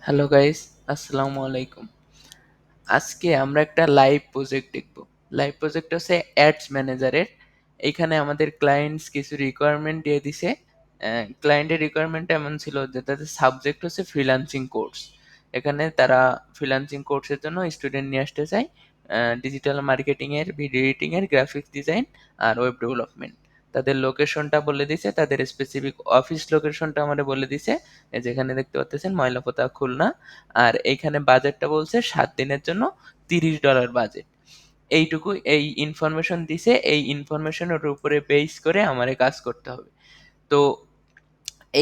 Hello guys, আসসালামু আলাইকুম। আজকে আমরা একটা লাইভ প্রজেক্ট দেখব। লাইভ প্রজেক্ট হচ্ছে অ্যাডস ম্যানেজারের। এইখানে আমাদের ক্লায়েন্টস কিছু রিকোয়ারমেন্ট দিয়ে দিছে। ক্লায়েন্টের রিকোয়ারমেন্ট এমন ছিল যে তাদের সাবজেক্ট হচ্ছে ফ্রিল্যান্সিং কোর্স। এখানে তারা ফ্রিল্যান্সিং কোর্সের জন্য স্টুডেন্ট নিয়ে আসতে চায়। ডিজিটাল মার্কেটিং এর, ভিডিও এডিটিং এর, গ্রাফিক্স ডিজাইন আর ওয়েব ডেভেলপমেন্ট। তাদের লোকেশনটা বলে দিছে, তাদের স্পেসিফিক অফিস লোকেশনটা আমাদের বলে দিছে। এই যেখানে দেখতে পাচ্ছেন ময়লাপোতা, খুলনা। আর এইখানে বাজেটটা বলছে 7 দিনের জন্য $30 বাজেট। এইটুকু এই ইনফরমেশন দিছে, এই ইনফরমেশনের উপরে বেস করে আমারে কাজ করতে হবে। তো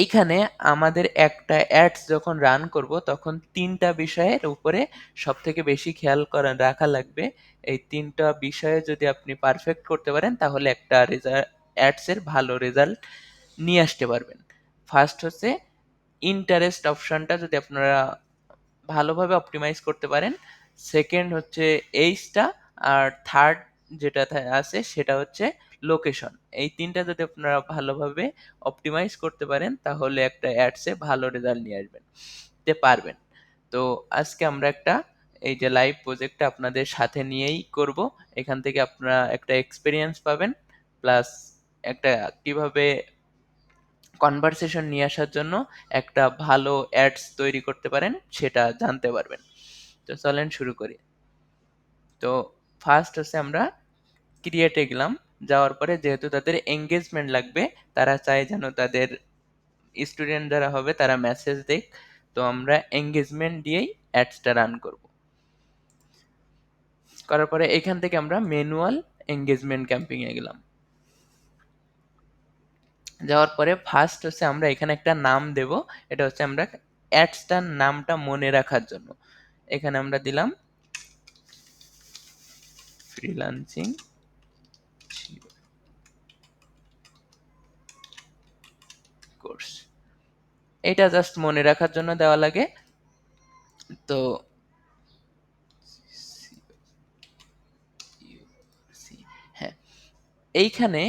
এইখানে আমাদের একটা অ্যাডস যখন রান করব তখন ৩টা বিষয়ের উপরে সবথেকে বেশি খেয়াল রাখা লাগবে। এই ৩টা বিষয়ে যদি আপনি পারফেক্ট করতে পারেন তাহলে একটা অ্যাডস এর ভালো রেজাল্ট নিয়ে আসতে পারবেন। ফার্স্ট হচ্ছে ইন্টারেস্ট অপশনটা যদি আপনারা ভালোভাবে অপটিমাইজ করতে পারেন। সেকেন্ড হচ্ছে এইজটা। আর থার্ড যেটা আছে সেটা হচ্ছে লোকেশন। এই তিনটা যদি আপনারা ভালোভাবে অপটিমাইজ করতে পারেন তাহলে একটা অ্যাডসে ভালো রেজাল্ট নিয়ে আসবেন পারবেন। তো আজকে আমরা একটা এই যে লাইভ প্রজেক্টটা আপনাদের সাথে নিয়েই করব। এখান থেকে আপনারা একটা এক্সপিরিয়েন্স পাবেন, প্লাস একটা কিভাবে কনভারসেশন নিয়ে আসার জন্য একটা ভালো অ্যাডস তৈরি করতে পারেন সেটা জানতে পারবেন। তো চলেন শুরু করি। তো ফার্স্ট হচ্ছে আমরা ক্রিয়েটে গেলাম। যাওয়ার পরে যেহেতু তাদের এঙ্গেজমেন্ট লাগবে, তারা চায় যেন তাদের স্টুডেন্ট যারা হবে তারা মেসেজ দেখ। তো আমরা এঙ্গেজমেন্ট দিয়েই অ্যাডসটা রান করব। করার পরে এখান থেকে আমরা ম্যানুয়াল এঙ্গেজমেন্ট ক্যাম্পিং এ গেলাম। যাওয়ার পরে ফার্স্ট হচ্ছে আমরা এখানে একটা নাম দেব। এটা হচ্ছে আমরা অ্যাডসটার নামটা মনে রাখার জন্য এখানে আমরা দিলাম ফ্রিল্যান্সিং কোর্স। এটা জাস্ট মনে রাখার জন্য দেওয়া লাগে। তো হ্যাঁ, এইখানে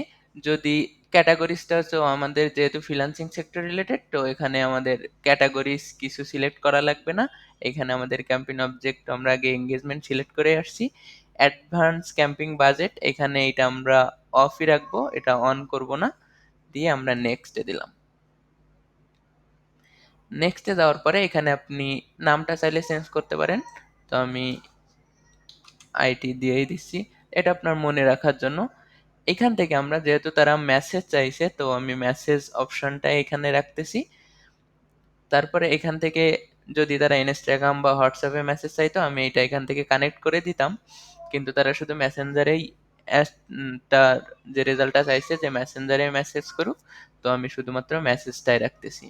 যদি ক্যাটাগরিজটা হচ্ছে আমাদের যেহেতু ফ্রিল্যান্সিং সেক্টর রিলেটেড, তো এখানে আমাদের ক্যাটাগরিজ কিছু সিলেক্ট করা লাগবে না। এখানে আমাদের ক্যাম্পেইন অবজেক্ট আমরা আগে এঙ্গেজমেন্ট সিলেক্ট করে আসছি। অ্যাডভান্স ক্যাম্পিং বাজেট এখানে এটা আমরা অফই রাখবো, এটা অন করব না। দিয়ে আমরা নেক্সটে দিলাম। নেক্সটে যাওয়ার পরে এখানে আপনি নামটা চাইলে চেঞ্জ করতে পারেন। তো আমি আইটি দিয়েই দিচ্ছি, এটা আপনার মনে রাখার জন্য। এখান থেকে আমরা যেহেতু তারা মেসেজ চাইছে, তো আমি মেসেজ অপশনটা এখানে রাখতেছি। তারপরে এখান থেকে যদি তারা ইনস্টাগ্রাম বা হোয়াটসঅ্যাপে মেসেজ চাইতো আমি এটা এখান থেকে কানেক্ট করে দিতাম। কিন্তু তারা শুধু মেসেঞ্জারেই তার যে রেজাল্টটা চাইছে যে মেসেঞ্জারে মেসেজ করুক, তো আমি শুধুমাত্র মেসেজটাই রাখতেছি।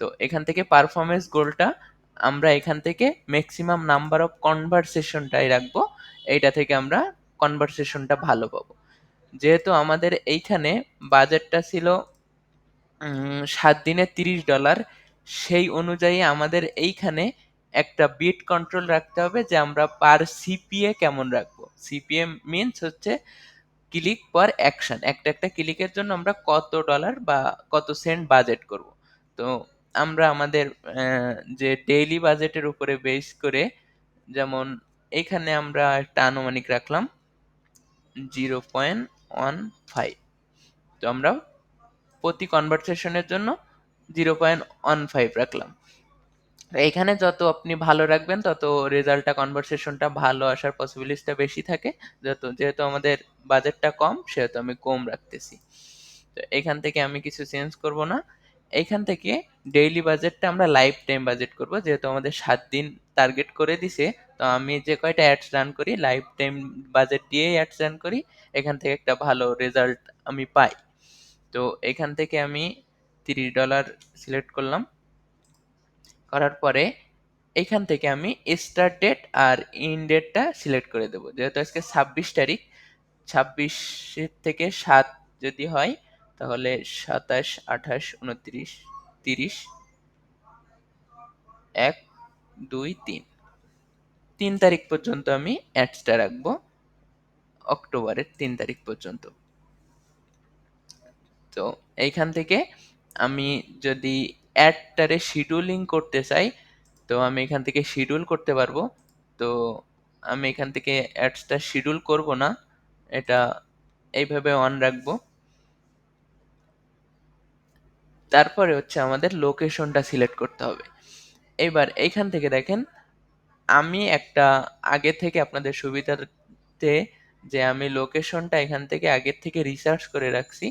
তো এখান থেকে পারফরমেন্স গোলটা আমরা এখান থেকে ম্যাক্সিমাম নাম্বার অফ কনভারসেশনটাই রাখবো। এইটা থেকে আমরা কনভারসেশনটা ভালো পাবো। যেহেতু আমাদের এইখানে বাজেটটা ছিল 7 দিনে $30, সেই অনুযায়ী আমাদের এইখানে একটা বিট কন্ট্রোল রাখতে হবে যে আমরা পার সিপিএ কেমন রাখবো। সিপিএ মিনস হচ্ছে ক্লিক পার অ্যাকশন। একটা একটা ক্লিকের জন্য আমরা কত ডলার বা কত সেন্ট বাজেট করব। তো আমরা আমাদের যে ডেইলি বাজেটের উপরে বেস করে, যেমন এখানে আমরা একটা আনুমানিক রাখলাম 0.15। তো আমরা প্রতি কনভারসেশনের জন্য 0.15 রাখলাম। এখানে যত আপনি ভালো রাখবেন তত রেজাল্টটা কনভারসেশনটা ভালো আসার পসিবিলিটিসটা বেশি থাকে। যেহেতু আমাদের বাজেটটা কম সেহেতু আমি কম রাখতেছি। তো এখান থেকে আমি কিছু চেঞ্জ করব না। এইখান থেকে ডেইলি বাজেটটা আমরা লাইফ টাইম বাজেট করব, যেহেতু আমাদের 7 দিন টার্গেট করে দিছে। তো আমি যে কয়টা অ্যাডস রান করি লাইফ টাইম বাজেট দিয়েই অ্যাডস রান করি, এখান থেকে একটা ভালো রেজাল্ট আমি পাই। তো এখান থেকে আমি $30 সিলেক্ট করলাম। করার পরে এখান থেকে আমি স্টার্ট ডেট আর ইন ডেটটা সিলেক্ট করে দেবো। যেহেতু আজকে 26 তারিখ, 26 থেকে 7 যদি হয় তাহলে 27, 28, 29, 30, 1, 2, 3, 3 তারিখ পর্যন্ত আমি অ্যাডসটা রাখবো, অক্টোবরের 3 তারিখ পর্যন্ত। তো এইখান থেকে আমি যদি অ্যাডটারে শিডিউলিং করতে চাই, তো আমি এখান থেকে শিডিউল করতে পারবো। তো আমি এখান থেকে অ্যাডসটা শিডিউল করব না, এটা এইভাবে অন রাখবো। তারপরে হচ্ছে আমাদের লোকেশনটা সিলেক্ট করতে হবে। এবার এইখান থেকে দেখেন, আমি একটা আগে থেকে আপনাদের সুবিধার্থে যে আমি লোকেশনটা এখান থেকে আগের থেকে রিসার্চ করে রাখছি।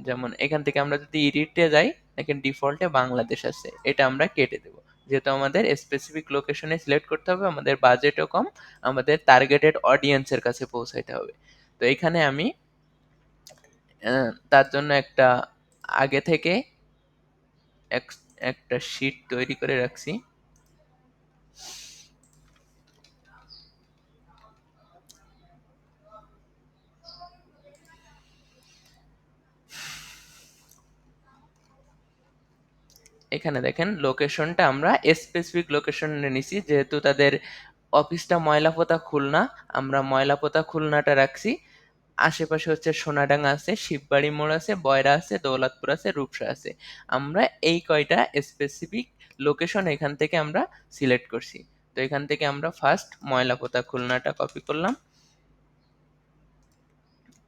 যেমন এখান থেকে আমরা যদি এডিটে যাই, দেখেন ডিফল্টে বাংলাদেশ আছে, এটা আমরা কেটে দেব, যেহেতু আমাদের স্পেসিফিক লোকেশনে সিলেক্ট করতে হবে, আমাদের বাজেটও কম, আমাদের টার্গেটেড অডিয়েন্সের কাছে পৌঁছাইতে হবে। তো এখানে আমি তার জন্য একটা আগে থেকে একটা শিট তৈরি করে রাখছি। এখানে দেখেন লোকেশনটা আমরা স্পেসিফিক লোকেশনে নিছি, যেহেতু তাদের অফিসটা ময়লাপোতা খুলনা, আমরা ময়লাপোতা খুলনাটা রাখছি। আশেপাশে হচ্ছে সোনাডাঙ্গা আছে, শিববাড়ি মোড় আছে, বয়রা আছে, দৌলতপুর আছে, রূপসা আছে। আমরা এই কয়টা স্পেসিফিক লোকেশন এখান থেকে আমরা সিলেক্ট করছি। তো এখান থেকে আমরা ফার্স্ট ময়লাপোতা খুলনাটা কপি করলাম,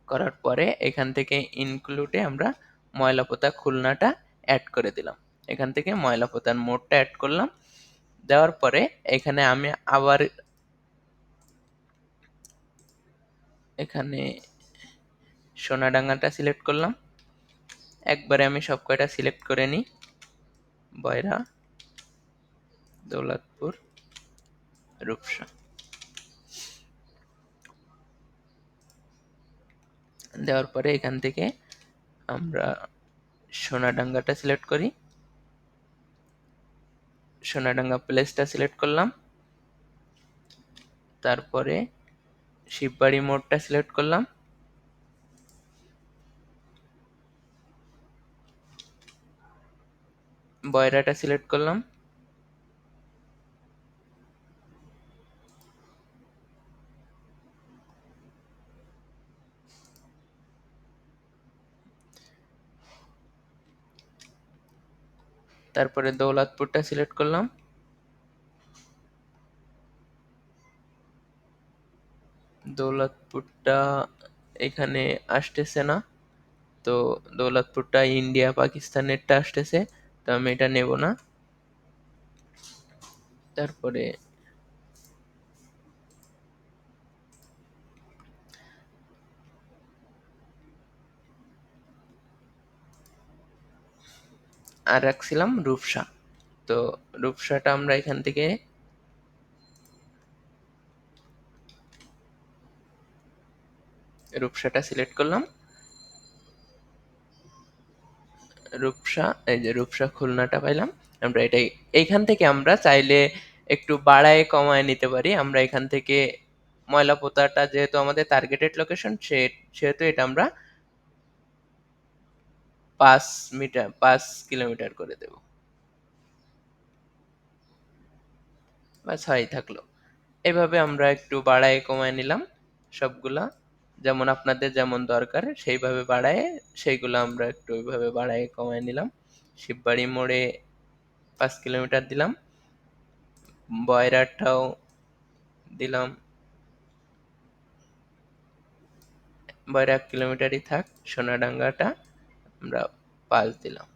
করার পরে এখান থেকে ইনক্লুডে আমরা ময়লাপোতা খুলনাটা অ্যাড করে দিলাম। এখান থেকে ময়লাপোতার মোড়টা অ্যাড করলাম, দেওয়ার পরে এখানে আমি আবার এখানে সোনাডাঙ্গাটা সিলেক্ট করলাম। একবারে আমি সব কয়টা সিলেক্ট করে নিই, বয়রা, দৌলতপুর, রূপসা। দেওয়ার পরে এখান থেকে আমরা সোনাডাঙ্গাটা সিলেক্ট করি, সোনাডাঙ্গা প্লেসটা সিলেক্ট করলাম, তারপরে শিববাড়ি মোড়টা সিলেক্ট করলাম, বয়রাটা সিলেক্ট করলাম, তারপরে দৌলতপুরটা সিলেক্ট করলাম, দৌলতপুরটা এখানে আসতেছে না, তো দৌলতপুরটা ইন্ডিয়া পাকিস্তানেরটা আসতেছে, তো আমি এটা নেব না। তারপরে আর রাখছিলাম রূপসা। তো রূপসাটা আমরা এখান থেকে রূপসাটা সিলেক্ট করলাম, রূপসা, এই যে রূপসা খুলনাটা পাইলাম। আমরা এটাই এইখান থেকে আমরা চাইলে একটু বাড়ায় কমায় নিতে পারি। আমরা এখান থেকে ময়লা পোতাটা যেহেতু আমাদের টার্গেটেড লোকেশন, সেহেতু এটা আমরা 5 মিটার 5 কিলোমিটার করে দেব, বা 6 থাকলো। এভাবে আমরা একটু বাড়ায় কমায় নিলাম সবগুলা, যেমন আপনাদের যেমন দরকার সেইভাবে বাড়ায়, সেইগুলো আমরা একটু ওইভাবে বাড়ায় কমায় নিলাম। শিববাড়ি মোড়ে 5 কিলোমিটার দিলাম, বয়রাটাও দিলাম, বয়রা 1 কিলোমিটারই থাক। সোনাডাঙ্গাটা আমরা 5 দিলাম।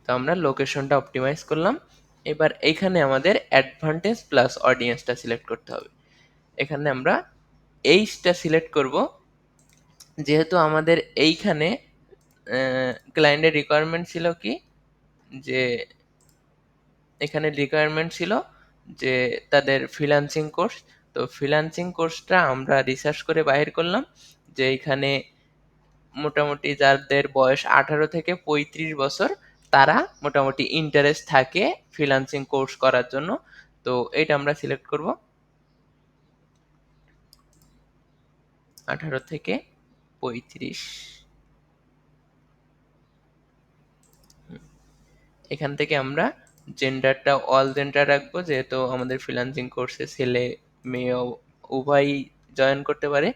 তো আমরা লোকেশনটা অপটিমাইজ করলাম। এবার এইখানে আমাদের অ্যাডভান্টেজ প্লাস অডিয়েন্সটা সিলেক্ট করতে হবে। এখানে আমরা এইচটা সিলেক্ট করব, যেহেতু আমাদের এইখানে ক্লায়েন্টের রিকোয়ারমেন্ট ছিল কি, যে এখানে রিকোয়ারমেন্ট ছিল যে তাদের ফ্রিল্যান্সিং কোর্স। তো ফ্রিল্যান্সিং কোর্সটা আমরা রিসার্চ করে বাহির করলাম যে এখানে মোটামুটি যাদের বয়স 18 থেকে 35 বছর, তারা মোটামুটি ইন্টারেস্ট থাকে ফ্রিল্যান্সিং কোর্স করার জন্য। তো এটা আমরা সিলেক্ট করব, 18 থেকে 35। এখান থেকে আমরা জেন্ডারটা অল জেন্ডার রাখবো, যেহেতু আমাদের ফ্রিল্যান্সিং কোর্সে ছেলে মেয়ে উভয়ই জয়েন করতে পারে।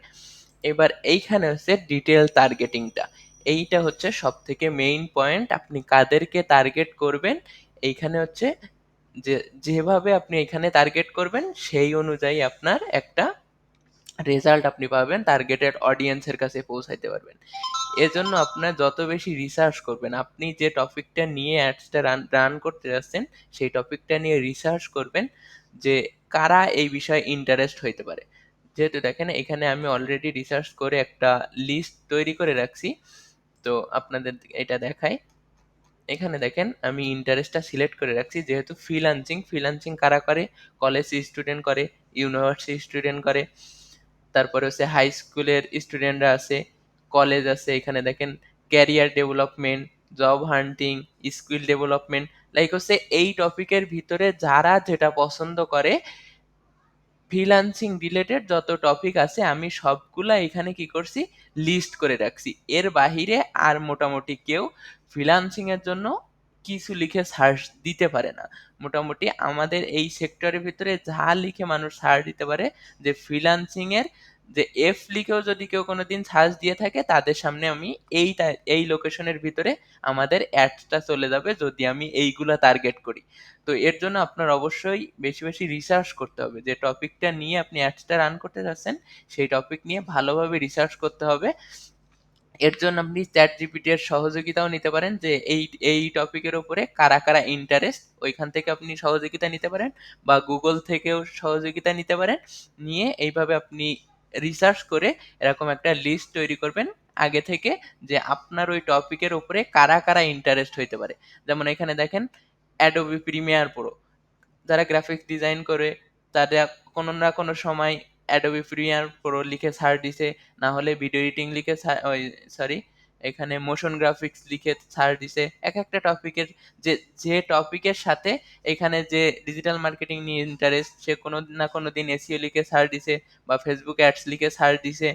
এবার এইখানে হচ্ছে ডিটেল টার্গেটিংটা, এইটা হচ্ছে সব থেকে মেইন পয়েন্ট। আপনি কাদেরকে টার্গেট করবেন এইখানে হচ্ছে যে যেভাবে আপনি এখানে টার্গেট করবেন সেই অনুযায়ী আপনার একটা রেজাল্ট আপনি পাবেন, টার্গেটেড অডিয়েন্সের কাছে পৌঁছাইতে পারবেন। এজন্য আপনার যত বেশি রিসার্চ করবেন, আপনি যে টপিকটা নিয়ে অ্যাডসটা রান করতে যাচ্ছেন সেই টপিকটা নিয়ে রিসার্চ করবেন যে কারা এই বিষয়ে ইন্টারেস্ট হইতে পারে। যেহেতু দেখেন এখানে আমি অলরেডি রিসার্চ করে একটা লিস্ট তৈরি করে রাখছি, তো আপনাদের এটা দেখাই। এখানে দেখেন আমি ইন্টারেস্টটা সিলেক্ট করে রাখছি, যেহেতু ফ্রিল্যান্সিং, ফ্রিল্যান্সিং কারা করে, কলেজ স্টুডেন্ট করে, ইউনিভার্সিটি স্টুডেন্ট করে, তারপরে হচ্ছে হাই স্কুলের স্টুডেন্টরা আছে, কলেজ আছে, এখানে দেখেন ক্যারিয়ার ডেভেলপমেন্ট, জব হান্টিং, স্কিল ডেভেলপমেন্ট, লাইক হচ্ছে এই টপিকের ভিতরে যারা যেটা পছন্দ করে, ফ্রিল্যান্সিং রিলেটেড যত টপিক আছে আমি সবগুলা এখানে কি করছি, লিস্ট করে রাখছি। এর বাহিরে আর মোটামুটি কেউ ফ্রিল্যান্সিং এর জন্য কিছু লিখে সার্চ দিতে পারে না। মোটামুটি আমাদের এই সেক্টরের ভিতরে যা লিখে মানুষ সার্চ দিতে পারে, যে ফ্রিল্যান্সিং এর যে এফ লিখেও যদি কেউ কোনোদিন সার্চ দিয়ে থাকে, তাদের সামনে আমি এই লোকেশনের ভিতরে আমাদের অ্যাডসটা চলে যাবে যদি আমি এইগুলা টার্গেট করি। তো এর জন্য আপনার অবশ্যই বেশি বেশি রিসার্চ করতে হবে, যে টপিকটা নিয়ে আপনি অ্যাডসটা রান করতে চাচ্ছেন সেই টপিক নিয়ে ভালোভাবে রিসার্চ করতে হবে। এর জন্য আপনি চ্যাট জিপিটি এর সহযোগিতাও নিতে পারেন, যে এই টপিকের উপরে কারা কারা ইন্টারেস্ট, ওইখান থেকে আপনি সহযোগিতা নিতে পারেন, বা গুগল থেকেও সহযোগিতা নিতে পারেন। নিয়ে এইভাবে আপনি রিসার্চ করে এরকম একটা লিস্ট তৈরি করবেন আগে থেকে, যে আপনার ওই টপিকের উপরে কারা কারা ইন্টারেস্ট হইতে পারে। যেমন এখানে দেখেন অ্যাডোবি প্রিমিয়ার প্রো, যারা গ্রাফিক্স ডিজাইন করে তারা কোনো না কোনো সময় অ্যাডোবি প্রিমিয়ার প্রো লিখে ছাড় দিছে, না হলে ভিডিও এডিটিং লিখে ওই সরি এখানে মোশন গ্রাফিক্স লিখে ছাড় দিছে। এক একটা টপিকের যে যে টপিকের সাথে এখানে যে ডিজিটাল মার্কেটিং নিয়ে ইন্টারেস্ট, সে কোনো না কোনো দিন এসইও লিখে ছাড় দিছে, বা ফেসবুক অ্যাডস লিখে ছাড় দিছে,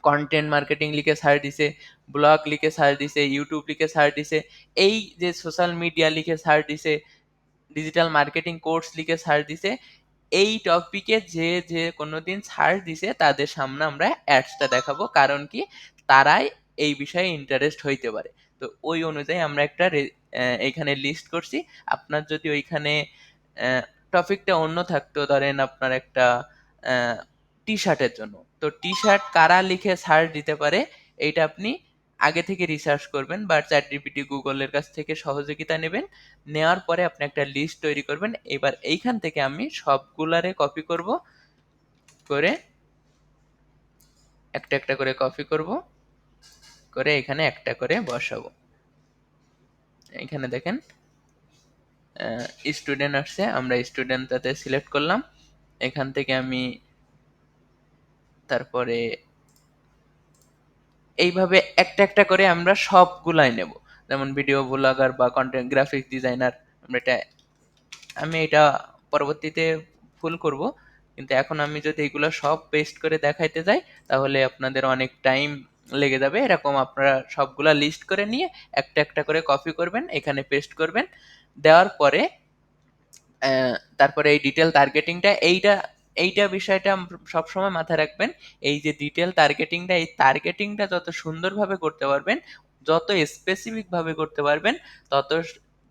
কন্টেন্ট মার্কেটিং লিখে ছাড় দিছে, ব্লগ লিখে ছাড় দিছে, ইউটিউব লিখে ছাড় দিছে, এই যে সোশ্যাল মিডিয়া লিখে ছাড় দিছে, ডিজিটাল মার্কেটিং কোর্স লিখে ছাড় দিছে। এই টপিকে যে যে কোনোদিন ছাড় দিছে তাদের সামনে আমরা অ্যাডসটা দেখাবো, কারণ কি তারাই এই বিষয়ে ইন্টারেস্ট হইতে পারে। তো ওই অনুযায়ী আমরা একটা এইখানে লিস্ট করছি। আপনার যদি ওইখানে টপিকটা অন্য থাকতো, ধরেন আপনার একটা টি শার্টের জন্য, তো টি শার্ট কারা লিখে ছাড় দিতে পারে এইটা আপনি আগে থেকে রিসার্চ করবেন, বা চ্যাট জিপিটি গুগলের কাছ থেকে সহযোগিতা নেবেন। নেওয়ার পরে আপনি একটা লিস্ট তৈরি করবেন। এবার এইখান থেকে আমি সবগুলারে কপি করব, করে একটা একটা করে কপি করব, করে এখানে একটা করে বসাবো। এখানে দেখেন স্টুডেন্ট আসছে, আমরা স্টুডেন্টটাতে সিলেক্ট করলাম। এখান থেকে আমি তারপরে এইভাবে একটা একটা করে আমরা সবগুলাই নেব। যেমন ভিডিও ব্লগার বা কন্টেন্ট গ্রাফিক্স ডিজাইনার, আমি এটা পরবর্তীতে ফুল করব, কিন্তু এখন আমি যদি এগুলো সব পেস্ট করে দেখাইতে যাই তাহলে আপনাদের অনেক টাইম লেগে যাবে। এরকম আপনারা সবগুলা লিস্ট করে নিয়ে একটা একটা করে কপি করবেন, এখানে পেস্ট করবেন। দেওয়ার পরে তারপরে এই ডিটেল টার্গেটিংটা, এইটা এইটা বিষয়টা সবসময় মাথায় রাখবেন। এই যে ডিটেল টার্গেটিংটা, এই টার্গেটিংটা যত সুন্দরভাবে করতে পারবেন, যত স্পেসিফিক ভাবে করতে পারবেন, তত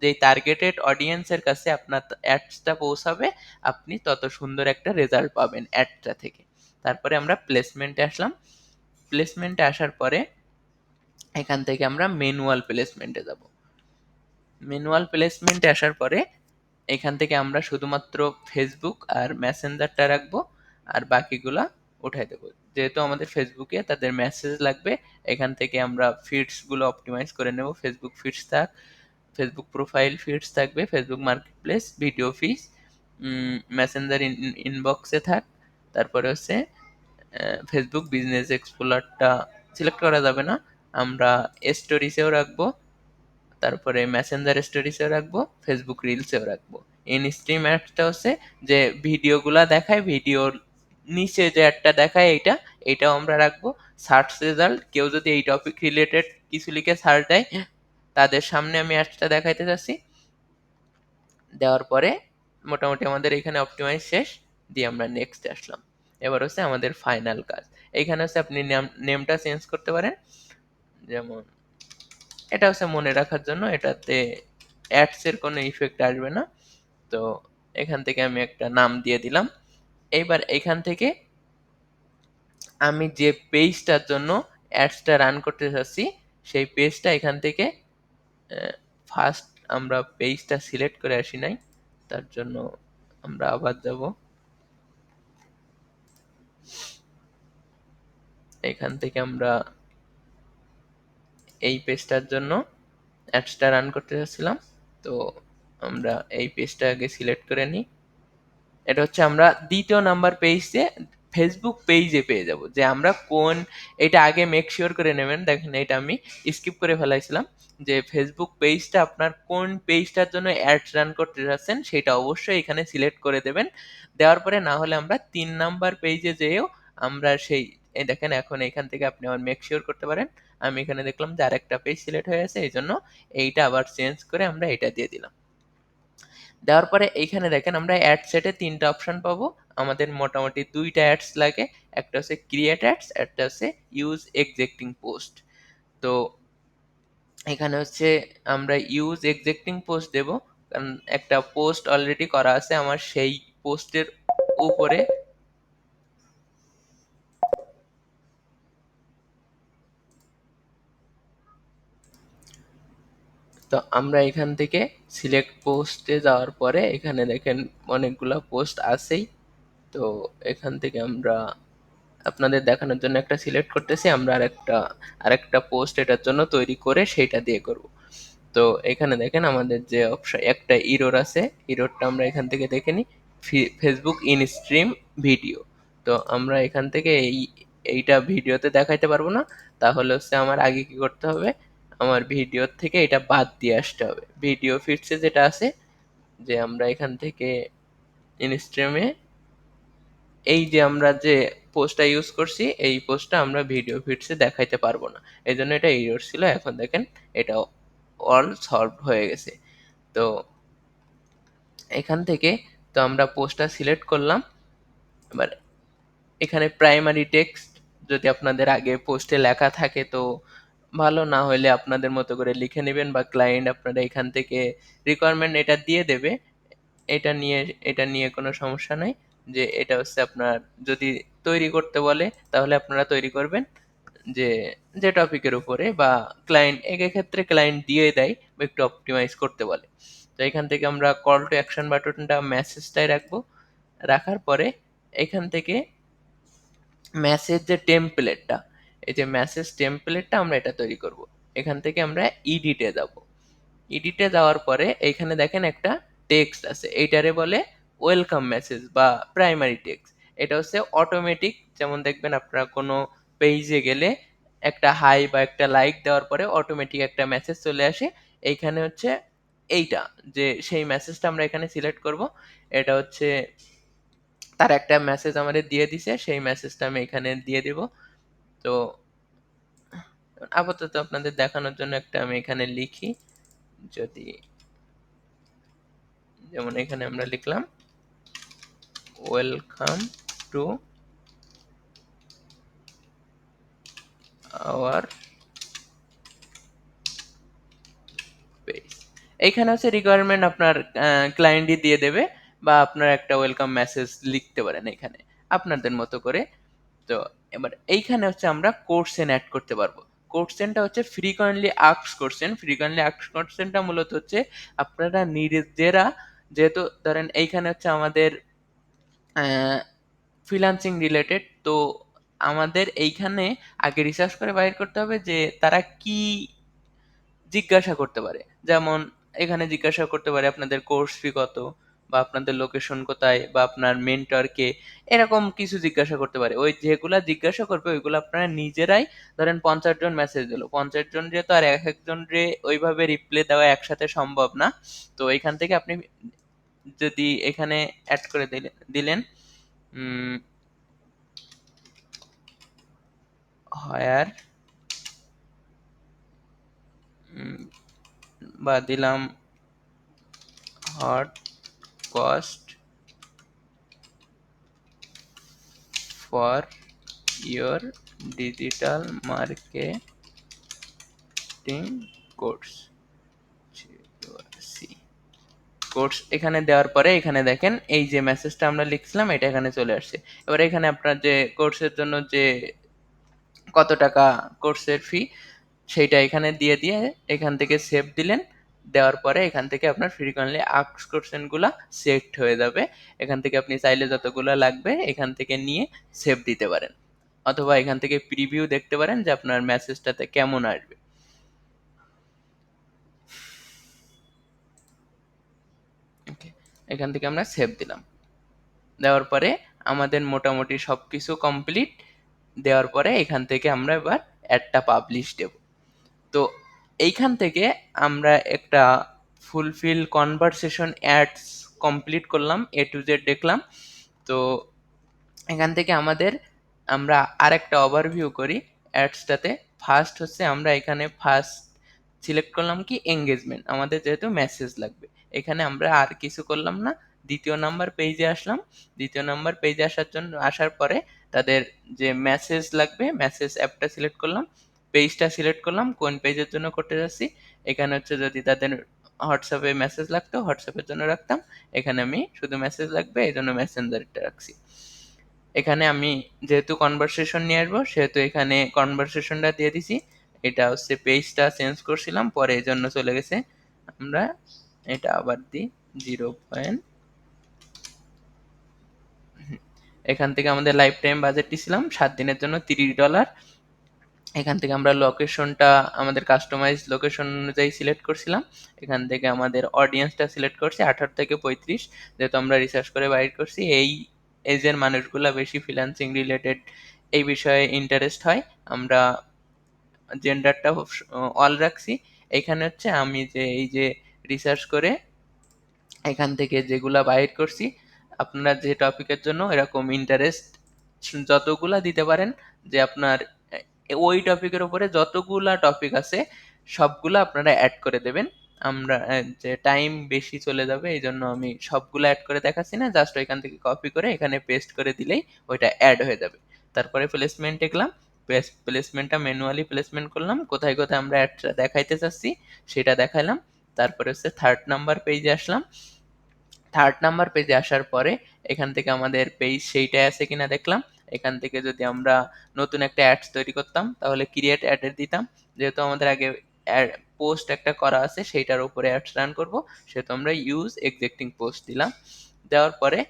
যেই টার্গেটেড অডিয়েন্সের কাছে আপনার অ্যাডসটা পৌঁছাবে, আপনি তত সুন্দর একটা রেজাল্ট পাবেন অ্যাডটা থেকে। তারপরে আমরা প্লেসমেন্টে আসলাম। প্লেসমেন্টে আসার পরে এখান থেকে আমরা ম্যানুয়াল প্লেসমেন্টে যাব। ম্যানুয়াল প্লেসমেন্টে আসার পরে এখান থেকে আমরা শুধুমাত্র ফেসবুক আর মেসেঞ্জারটা রাখবো, আর বাকিগুলা উঠাই দেবো। যেহেতু আমাদের ফেসবুকে তাদের মেসেজ লাগবে, এখান থেকে আমরা ফিডস গুলো অপটিমাইজ করে নেব। ফেসবুক ফিডস থাক, ফেসবুক প্রোফাইল ফিডস থাকবে, ফেসবুক মার্কেটপ্লেস ভিডিও ফিস, মেসেঞ্জার ইনবক্সে থাক, তারপরে হচ্ছে ফেসবুক বিজনেস এক্সপ্লোরারটা সিলেক্ট করা যাবে না, আমরা স্টোরিজেও রাখবো, তারপরে মেসেঞ্জার স্টোরিজেও রাখবো, ফেসবুক রিলসেও রাখবো। ইনস্ট্রিম অ্যাডটা হচ্ছে যে ভিডিওগুলা দেখায়, ভিডিওর নিচে যে অ্যাডটা দেখায় এইটা, এইটাও আমরা রাখবো। সার্চ রেজাল্ট, কেউ যদি এই টপিক রিলেটেড কিছু লিখে সার্চ দেয় তাদের সামনে আমি অ্যাডটা দেখাইতে চাচ্ছি। দেওয়ার পরে মোটামুটি আমাদের এখানে অপটিমাইজ শেষ, দিয়ে আমরা নেক্সট আসলাম। এবার হচ্ছে আমাদের ফাইনাল কাজ। এইখানে হচ্ছে আপনি নেমটা চেঞ্জ করতে পারেন, যেমন এটা হচ্ছে মনে রাখার জন্য, এটাতে অ্যাডস এর কোনো ইফেক্ট আসবে না। তো এখান থেকে আমি একটা নাম দিয়ে দিলাম। এইবার এখান থেকে আমি যে পেজটার জন্য অ্যাডসটা রান করতে চাচ্ছি সেই পেজটা এখান থেকে ফার্স্ট আমরা পেজটা সিলেক্ট করে আসি নাই, তার জন্য আমরা আবার যাব। এখান থেকে আমরা এই পেজটার জন্য অ্যাডসটা রান করতে চাচ্ছিলাম। তো আমরা এই পেজটা আগে সিলেক্ট করে নিই। এটা হচ্ছে আমরা দ্বিতীয় নাম্বার পেজে ফেসবুক পেজে পেয়ে যাব যে আমরা কোন, এটা আগে মেক শিওর করে নেবেন। দেখেন এটা আমি স্কিপ করে ফেলাইছিলাম যে ফেসবুক পেজটা আপনার কোন পেজটার জন্য অ্যাডস রান করতে যাচ্ছেন সেটা অবশ্যই এখানে সিলেক্ট করে দেবেন। দেওয়ার পরে না হলে আমরা ৩ নাম্বার পেজে যেয়েও আমরা সেই, এই দেখেন এখন এখান থেকে আপনি আবার মেক শিওর করতে পারেন। আমি এখানে দেখলাম যে আরেকটা পেজ সিলেক্ট হয়ে আছে, এই জন্য এইটা আবার চেঞ্জ করে আমরা এটা দিয়ে দিলাম। দেওয়ার পরে এইখানে দেখেন আমরা অ্যাড সেটে ৩ টা অপশন পাবো। আমাদের মোটামুটি ২ টা অ্যাডস লাগে। একটা হচ্ছে ক্রিয়েট অ্যাডস, একটা হচ্ছে ইউজ এক্সিস্টিং পোস্ট। তো এখানে হচ্ছে আমরা ইউজ এক্সিস্টিং পোস্ট দেব, কারণ একটা পোস্ট অলরেডি করা আছে আমার সেই পোস্টের উপরে। তো আমরা এখান থেকে সিলেক্ট পোস্টে যাওয়ার পরে এখানে দেখেন অনেকগুলা পোস্ট আছেই। তো এখান থেকে আমরা আপনাদের দেখানোর জন্য একটা সিলেক্ট করতেছি। আমরা আরেকটা পোস্ট এটার জন্য তৈরি করে সেইটা দিয়ে করব। তো এখানে দেখেন আমাদের যে অপশন একটা ইরর আছে, ইররটা আমরা এখান থেকে দেখে নিই। Facebook in stream video. তো আমরা এখান থেকে এইটা ভিডিওতে দেখাইতে পারবো না, তাহলে হচ্ছে আমার আগে কি করতে হবে, আমার ভিডিওর থেকে এটা বাদ দিয়ে আসতে হবে। ভিডিও ফিটসে যেটা আছে যে আমরা এখান থেকে ইনস্ট্রিমে এই যে আমরা যে পোস্টটা ইউজ করছি এই পোস্টটা আমরা ভিডিও ফিডসে দেখাইতে পারবো না, এই জন্য এটা এরর ছিল। এখন দেখেন এটা অল সলভ হয়ে গেছে। তো এখান থেকে তো আমরা পোস্টটা সিলেক্ট করলাম। এবার এখানে প্রাইমারি টেক্সট যদি আপনাদের আগে পোস্টে লেখা থাকে তো ভালো, না হলে আপনাদের মতো করে লিখে নেবেন বা ক্লায়েন্ট আপনারা এখান থেকে রিকোয়ারমেন্ট এটা দিয়ে দেবে। এটা নিয়ে এটা নিয়ে কোনো সমস্যা নাই, যে এটা হচ্ছে আপনার যদি তৈরি করতে বলে তাহলে আপনারা তৈরি করবেন যে যে টপিকের উপরে, বা ক্লায়েন্ট এক্ষেত্রে ক্লায়েন্ট দিয়ে দেয় বা একটু অপটিমাইজ করতে বলে। তো এখান থেকে আমরা কল টু অ্যাকশন বাটনটা মেসেজটাই রাখবো। রাখার পরে এখান থেকে মেসেজ যে টেমপ্লেটটা, এই যে মেসেজ টেমপ্লেটটা আমরা এটা তৈরি করব। এখান থেকে আমরা ইডিটে যাব। এডিটে যাওয়ার পরে এইখানে দেখেন একটা টেক্সট আছে, এইটারে বলে ওয়েলকাম মেসেজ বা প্রাইমারি টেক্সট। এটা হচ্ছে অটোমেটিক, যেমন দেখবেন আপনারা কোনো পেজে গেলে একটা হাই বা একটা লাইক দেওয়ার পরে অটোমেটিক একটা মেসেজ চলে আসে। এইখানে হচ্ছে এইটা, যে সেই মেসেজটা আমরা এখানে সিলেক্ট করব। এটা হচ্ছে তার একটা মেসেজ আমাদের দিয়ে দিছে, সেই মেসেজটা আমি এখানে দিয়ে দিব। তো আপাতত আপনাদের দেখানোর জন্য একটা আমি এখানে লিখি, যদি যেমন এখানে আমরা লিখলাম ওয়েলকাম টু আওয়ার পেজ। এইখানে হচ্ছে রিকোয়ারমেন্ট আপনার ক্লায়েন্টই দিয়ে দেবে, বা আপনার একটা ওয়েলকাম মেসেজ লিখতে পারেন এখানে আপনাদের মতো করে। তো এবার এইখানে হচ্ছে আমরা কোশ্চেন অ্যাড করতে পারবো। কোশ্চেনটা হচ্ছে frequently asked question. Frequently asked কোশ্চেনটা মূলত হচ্ছে আপনারা নিজেরা, যেহেতু ধরেন এইখানে হচ্ছে আমাদের ফ্রিল্যান্সিং রিলেটেড, তো আমাদের এইখানে আগে রিসার্চ করে বাইর করতে হবে যে তারা কি জিজ্ঞাসা করতে পারে। যেমন এখানে জিজ্ঞাসা করতে পারে আপনাদের কোর্স ফি কত, বা আপনাদের লোকেশন কোথায়, বা আপনার মেন্টর কে, এরকম কিছু জিজ্ঞাসা করতে পারে। ওই যেগুলা জিজ্ঞাসা করবে ওইগুলো আপনারা নিজেরাই, ধরেন 50 জন মেসেজ দিল, 50 জন রে তো আর এক একজন রে ওইভাবে রিপ্লাই দেওয়া একসাথে সম্ভব না। তো এখান থেকে আপনি যদি এখানে অ্যাড করে দিলেন হায়ার, বা দিলাম hot cost for your digital marketing course course এখানে দেওয়ার পরে এখানে দেখেন এই যে মেসেজটা আমরা লিখছিলাম এটা এখানে চলে আসছে। এবার এখানে আপনার যে কোর্সের জন্য যে কত টাকা কোর্সের ফি সেইটা এখানে দিয়ে দিয়ে এখান থেকে সেভ দিলেন। দেওয়ার পরে এখান থেকে আপনার ফ্রিকোয়েন্টলি আস্ক কোশ্চেনগুলা সেট হয়ে যাবে। এখান থেকে আপনি চাইলে যতগুলা লাগবে এখান থেকে নিয়ে সেভ দিতে পারেন, অথবা এখান থেকে প্রিভিউ দেখতে পারেন যে আপনার মেসেজটাতে কেমন আসবে। ওকে, এখান থেকে আমরা সেভ দিলাম। দেওয়ার পরে আমাদের মোটামুটি সব কিছু কমপ্লিট। দেওয়ার পরে এখান থেকে আমরা এবার অ্যাডটা পাবলিশ দেব। তো এইখান থেকে আমরা একটা ফুলফিল কনভারসেশন অ্যাডস কমপ্লিট করলাম, এ টু জেড দেখলাম। তো এখান থেকে আমরা আরেকটা ওভারভিউ করি অ্যাডসটাতে। ফার্স্ট হচ্ছে আমরা এখানে ফার্স্ট সিলেক্ট করলাম কি এঙ্গেজমেন্ট, আমাদের যেহেতু মেসেজ লাগবে। এখানে আমরা আর কিছু করলাম না, দ্বিতীয় নাম্বার পেজে আসলাম। দ্বিতীয় নাম্বার পেজে আসার পরে তাদের যে মেসেজ লাগবে মেসেজ অ্যাপটা সিলেক্ট করলাম, পেজটা সিলেক্ট করলাম কোন পেজের জন্য করতে যাচ্ছি। এখানে হচ্ছে যদি তাদের হোয়াটসঅ্যাপে মেসেজ লাগতো হোয়াটসঅ্যাপের জন্য রাখতাম। এখানে আমি শুধু মেসেজ লাগবে এই জন্য মেসেঞ্জারটা রাখছি। এখানে আমি যেহেতু কনভারসেশন নিয়ে আসবো সেহেতু এখানে কনভারসেশনটা দিয়ে দিছি। এটা হচ্ছে পেজটা চেঞ্জ করছিলাম পরে এই জন্য চলে গেছে। আমরা এটা আবার দিই 0. এখান থেকে আমাদের লাইফ টাইম বাজেট দিছিলাম 7 দিনের জন্য $30। এখান থেকে আমরা লোকেশনটা আমাদের কাস্টমাইজ লোকেশন অনুযায়ী সিলেক্ট করছিলাম। এখান থেকে আমাদের অডিয়েন্সটা সিলেক্ট করছি 18 থেকে 35, যেহেতু আমরা রিসার্চ করে বাইর করছি এই এজের মানুষগুলা বেশি ফ্রিল্যান্সিং রিলেটেড এই বিষয়ে ইন্টারেস্ট হয়। আমরা জেন্ডারটা অল রাখছি। এখানে হচ্ছে আমি যে এই যে রিসার্চ করে এখান থেকে যেগুলা বাইর করছি আপনারা যে টপিকের জন্য এরকম ইন্টারেস্ট যতগুলা দিতে পারেন, যে আপনার ওই টপিকের উপরে যতগুলা টপিক আছে সবগুলা আপনারা অ্যাড করে দেবেন। আমরা যে টাইম বেশি চলে যাবে এই জন্য আমি সবগুলো অ্যাড করে দেখাচ্ছি না, জাস্ট ওইখান থেকে কপি করে এখানে পেস্ট করে দিলেই ওইটা অ্যাড হয়ে যাবে। তারপরে প্লেসমেন্ট দেখলাম, প্লেসমেন্টটা ম্যানুয়ালি প্লেসমেন্ট করলাম, কোথায় কোথায় আমরা অ্যাডটা দেখাইতে চাচ্ছি সেটা দেখাইলাম। তারপরে হচ্ছে থার্ড নাম্বার পেজে আসলাম। থার্ড নাম্বার পেজে আসার পরে এখান থেকে আমাদের পেজ সেইটাই আছে কিনা দেখলাম। এখান থেকে যদি আমরা নতুন একটা অ্যাডস তৈরি করতাম তাহলে ক্রিয়েট অ্যাডের দিতাম। যেহেতু আমাদের আগে পোস্ট একটা করা আছে সেইটার উপরে অ্যাডস রান করব সেহেতু আমরা ইউজ এক্সিস্টিং পোস্ট দিলাম। দেওয়ার পরে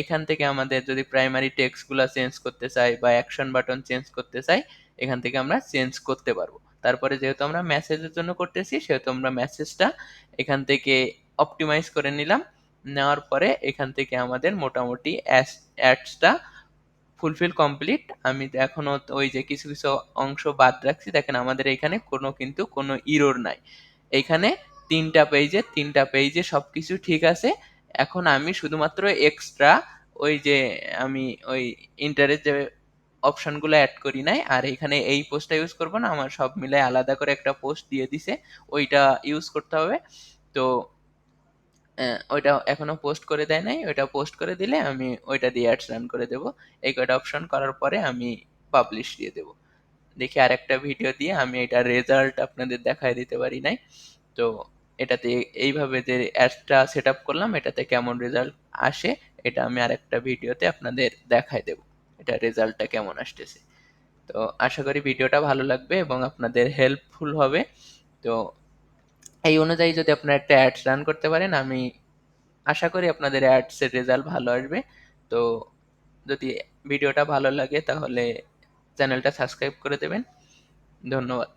এখান থেকে আমাদের যদি প্রাইমারি টেক্সটগুলো চেঞ্জ করতে চাই বা অ্যাকশন বাটন চেঞ্জ করতে চাই এখান থেকে আমরা চেঞ্জ করতে পারবো। তারপরে যেহেতু আমরা মেসেজের জন্য করতেছি সেহেতু আমরা মেসেজটা এখান থেকে অপটিমাইজ করে নিলাম। নেওয়ার পরে এখান থেকে আমাদের মোটামুটি অ্যাডসটা ফুলফিল কমপ্লিট। আমি এখনো ওই যে কিছু কিছু অংশ বাদ রাখছি, দেখেন আমাদের এখানে কিন্তু কোনো ইরর নাই। এইখানে তিনটা পেজে সবকিছু ঠিক আছে। এখন আমি শুধুমাত্র এক্সট্রা ওই যে আমি ওই ইন্টারেস্ট যে অপশনগুলো অ্যাড করি নাই, আর এখানে এই পোস্টটা ইউজ করব না, আমার সব মিলাই আলাদা করে একটা পোস্ট দিয়ে দিছে ওইটা ইউজ করতে হবে। তো ওইটা এখনো পোস্ট করে দেয় নাই, ওইটা পোস্ট করে দিলে আমি ওইটা দিয়ে অ্যাডস রান করে দেবো। এই কয়টা অপশন করার পরে আমি পাবলিশ দিয়ে দেবো। দেখি আরেকটা ভিডিও দিয়ে আমি এটা রেজাল্ট আপনাদের দেখায় দিতে পারি নাই। তো এটাতে এইভাবে যে অ্যাডসটা সেট আপ করলাম এটাতে কেমন রেজাল্ট আসে এটা আমি আরেকটা ভিডিওতে আপনাদের দেখায় দেবো, এটা রেজাল্টটা কেমন আসতেছে। তো আশা করি ভিডিওটা ভালো লাগবে এবং আপনাদের হেল্পফুল হবে। তো এই অনুযায়ী যদি আপনারা একটা অ্যাডস রান করতে পারেন আমি আশা করি আপনাদের অ্যাডসের রেজাল্ট ভালো আসবে। তো যদি ভিডিওটা ভালো লাগে তাহলে চ্যানেলটা সাবস্ক্রাইব করে দেবেন। ধন্যবাদ।